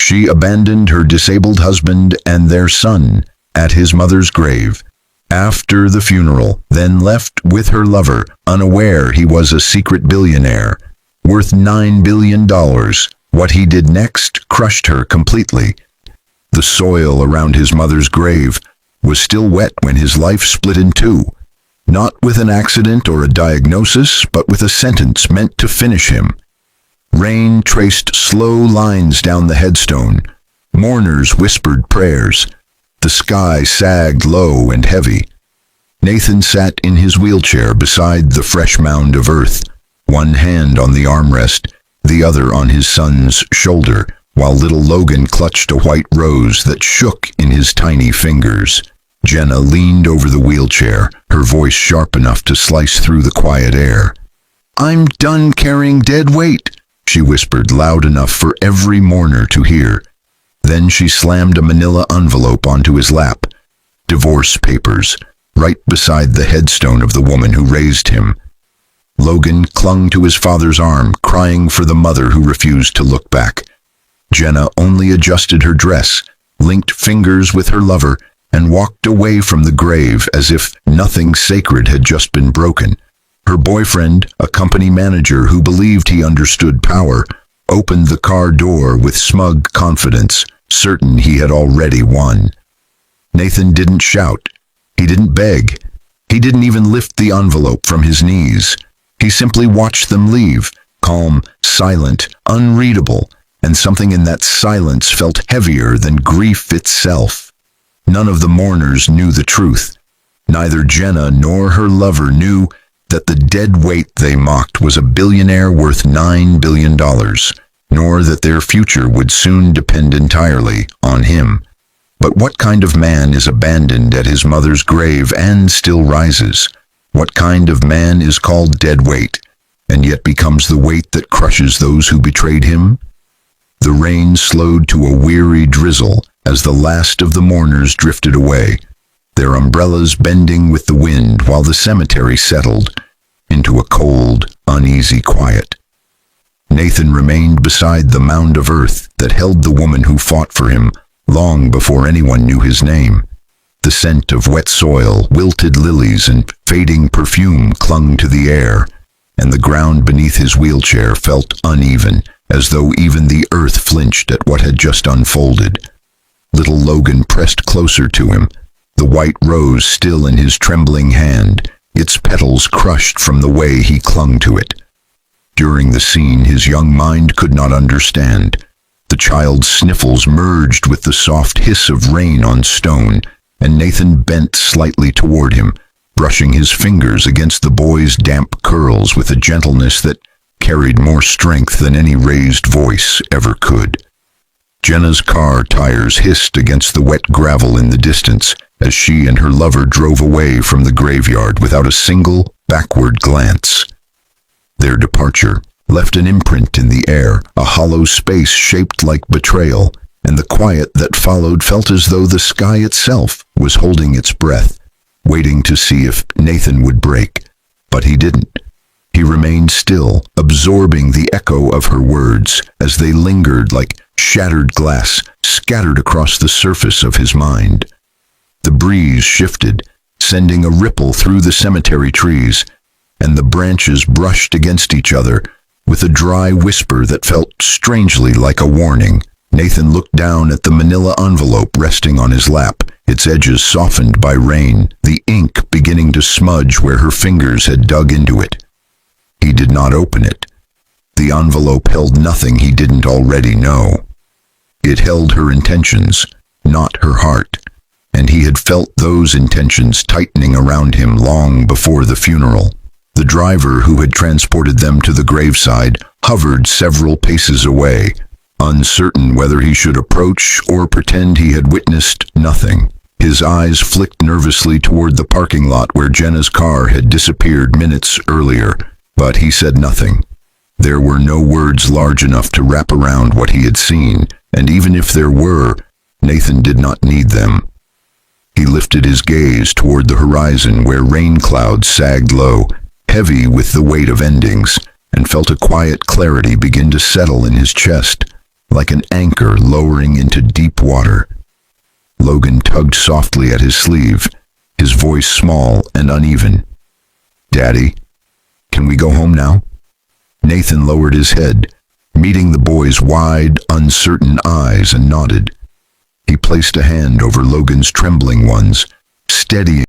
She abandoned her disabled husband and their son at his mother's grave after the funeral, then left with her lover, unaware he was a secret billionaire, worth $9 billion. What he did next crushed her completely. The soil around his mother's grave was still wet when his life split in two, not with an accident or a diagnosis, but with a sentence meant to finish him. Rain traced slow lines down the headstone. Mourners whispered prayers. The sky sagged low and heavy. Nathan sat in his wheelchair beside the fresh mound of earth, one hand on the armrest, the other on his son's shoulder, while little Logan clutched a white rose that shook in his tiny fingers. Jenna leaned over the wheelchair, her voice sharp enough to slice through the quiet air. "I'm done carrying dead weight," she whispered loud enough for every mourner to hear. Then she slammed a manila envelope onto his lap. Divorce papers, right beside the headstone of the woman who raised him. Logan clung to his father's arm, crying for the mother who refused to look back. Jenna only adjusted her dress, linked fingers with her lover, and walked away from the grave as if nothing sacred had just been broken. Her boyfriend, a company manager who believed he understood power, opened the car door with smug confidence, certain he had already won. Nathan didn't shout. He didn't beg. He didn't even lift the envelope from his knees. He simply watched them leave, calm, silent, unreadable, and something in that silence felt heavier than grief itself. None of the mourners knew the truth. Neither Jenna nor her lover knew that the dead weight they mocked was a billionaire worth $9 billion, nor that their future would soon depend entirely on him. But what kind of man is abandoned at his mother's grave and still rises? What kind of man is called dead weight, and yet becomes the weight that crushes those who betrayed him? The rain slowed to a weary drizzle as the last of the mourners drifted away, their umbrellas bending with the wind while the cemetery settled into a cold, uneasy quiet. Nathan remained beside the mound of earth that held the woman who fought for him long before anyone knew his name. The scent of wet soil, wilted lilies, and fading perfume clung to the air, and the ground beneath his wheelchair felt uneven, as though even the earth flinched at what had just unfolded. Little Logan pressed closer to him, the white rose still in his trembling hand, its petals crushed from the way he clung to it. During the scene, his young mind could not understand. The child's sniffles merged with the soft hiss of rain on stone, and Nathan bent slightly toward him, brushing his fingers against the boy's damp curls with a gentleness that carried more strength than any raised voice ever could. Jenna's car tires hissed against the wet gravel in the distance as she and her lover drove away from the graveyard without a single backward glance. Their departure left an imprint in the air, a hollow space shaped like betrayal, and the quiet that followed felt as though the sky itself was holding its breath, waiting to see if Nathan would break. But he didn't. He remained still, absorbing the echo of her words as they lingered like shattered glass scattered across the surface of his mind. The breeze shifted, sending a ripple through the cemetery trees, and the branches brushed against each other with a dry whisper that felt strangely like a warning. Nathan looked down at the manila envelope resting on his lap, its edges softened by rain, the ink beginning to smudge where her fingers had dug into it. He did not open it. The envelope held nothing he didn't already know. It held her intentions, not her heart, and he had felt those intentions tightening around him long before the funeral. The driver who had transported them to the graveside hovered several paces away, uncertain whether he should approach or pretend he had witnessed nothing. His eyes flicked nervously toward the parking lot where Jenna's car had disappeared minutes earlier, but he said nothing. There were no words large enough to wrap around what he had seen, and even if there were, Nathan did not need them. He lifted his gaze toward the horizon where rain clouds sagged low, heavy with the weight of endings, and felt a quiet clarity begin to settle in his chest. like an anchor lowering into deep water. Logan tugged softly at his sleeve, his voice small and uneven. "Daddy, can we go home now?" Nathan lowered his head, meeting the boy's wide, uncertain eyes, and nodded. He placed a hand over Logan's trembling ones, steadying